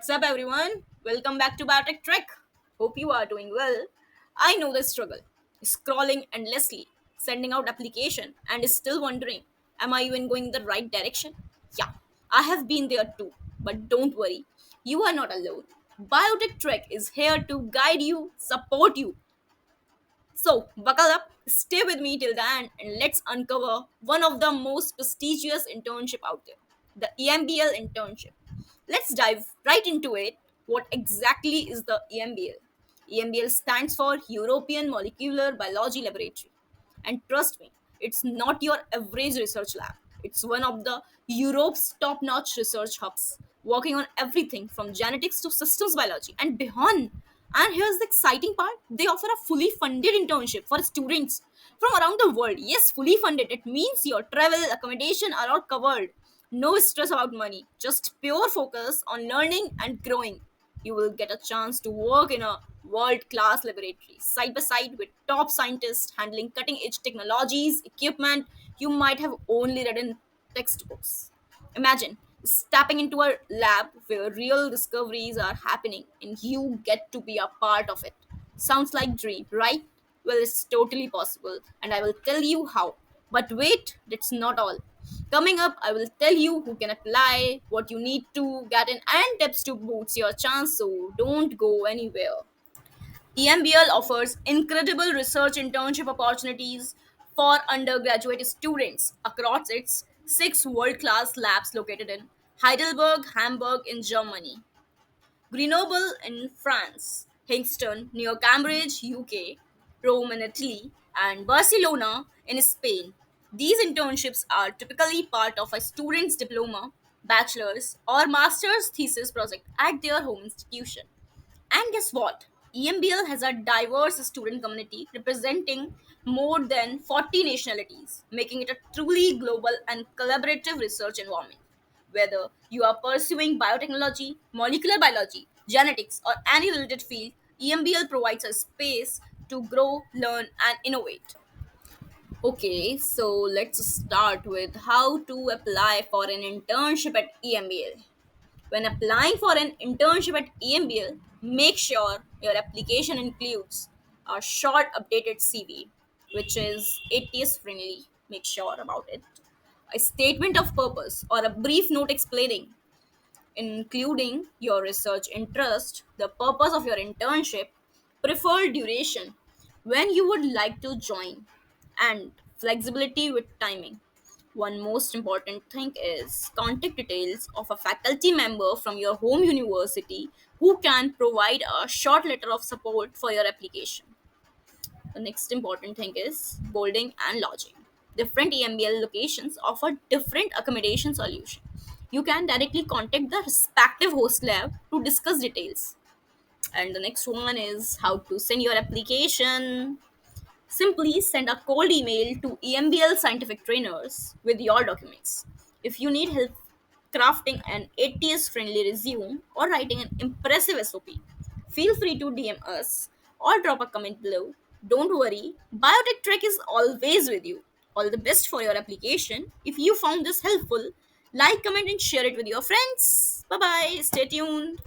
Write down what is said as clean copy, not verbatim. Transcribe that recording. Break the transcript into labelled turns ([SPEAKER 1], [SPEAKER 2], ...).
[SPEAKER 1] What's up, everyone? Welcome back to Biotech Trek. Hope you are doing well. I know the struggle. Scrolling endlessly, sending out application, and still wondering, am I even going the right direction? Yeah, I have been there too. But don't worry, you are not alone. Biotech Trek is here to guide you, support you, so, buckle up, stay with me till the end, and let's uncover one of the most prestigious internship out there, the EMBL internship. Let's dive right into it. What exactly is the EMBL? EMBL stands for European Molecular Biology Laboratory. And trust me, it's not your average research lab. It's one of the Europe's top-notch research hubs, working on everything from genetics to systems biology and beyond. And here's the exciting part: they offer a fully funded internship for students from around the world. Yes, fully funded. It means your travel, accommodation are all covered. No stress about money, just pure focus on learning and growing. You will get a chance to work in a world class laboratory side by side with top scientists handling cutting edge technologies, equipment you might have only read in textbooks. Imagine stepping into a lab where real discoveries are happening and you get to be a part of it. Sounds like dream, right? Well, it's totally possible and I will tell you how. But wait, that's not all. Coming up, I will tell you who can apply, what you need to get in, and tips to boost your chance, so don't go anywhere. EMBL offers incredible research internship opportunities for undergraduate students across its six world class labs located in Heidelberg, Hamburg in Germany, Grenoble in France, Kingston near Cambridge, UK, Rome in Italy, and Barcelona in Spain. These internships are typically part of a student's diploma, bachelor's, or master's thesis project at their home institution. And guess what? EMBL has a diverse student community representing more than 40 nationalities, making it a truly global and collaborative research environment. Whether you are pursuing biotechnology, molecular biology, genetics, or any related field, EMBL provides a space to grow, learn, and innovate. Okay, so let's start with how to apply for an internship at EMBL. When applying for an internship at EMBL, make sure your application includes a short updated CV, which is ATS friendly. Make sure about it. A statement of purpose or a brief note explaining, including your research interest, the purpose of your internship, preferred duration, when you would like to join, and flexibility with timing. One most important thing is contact details of a faculty member from your home university who can provide a short letter of support for your application. The next important thing is boarding and lodging. Different EMBL locations offer different accommodation solution. You can directly contact the respective host lab to discuss details. And the next one is how to send your application. Simply send a cold email to EMBL scientific trainers with your documents. If you need help crafting an ATS friendly resume or writing an impressive SOP, feel free to DM us or drop a comment below. Don't worry, Biotech Trek is always with you. All the best for your application. If you found this helpful, like, comment, and share it with your friends. Bye bye. Stay tuned.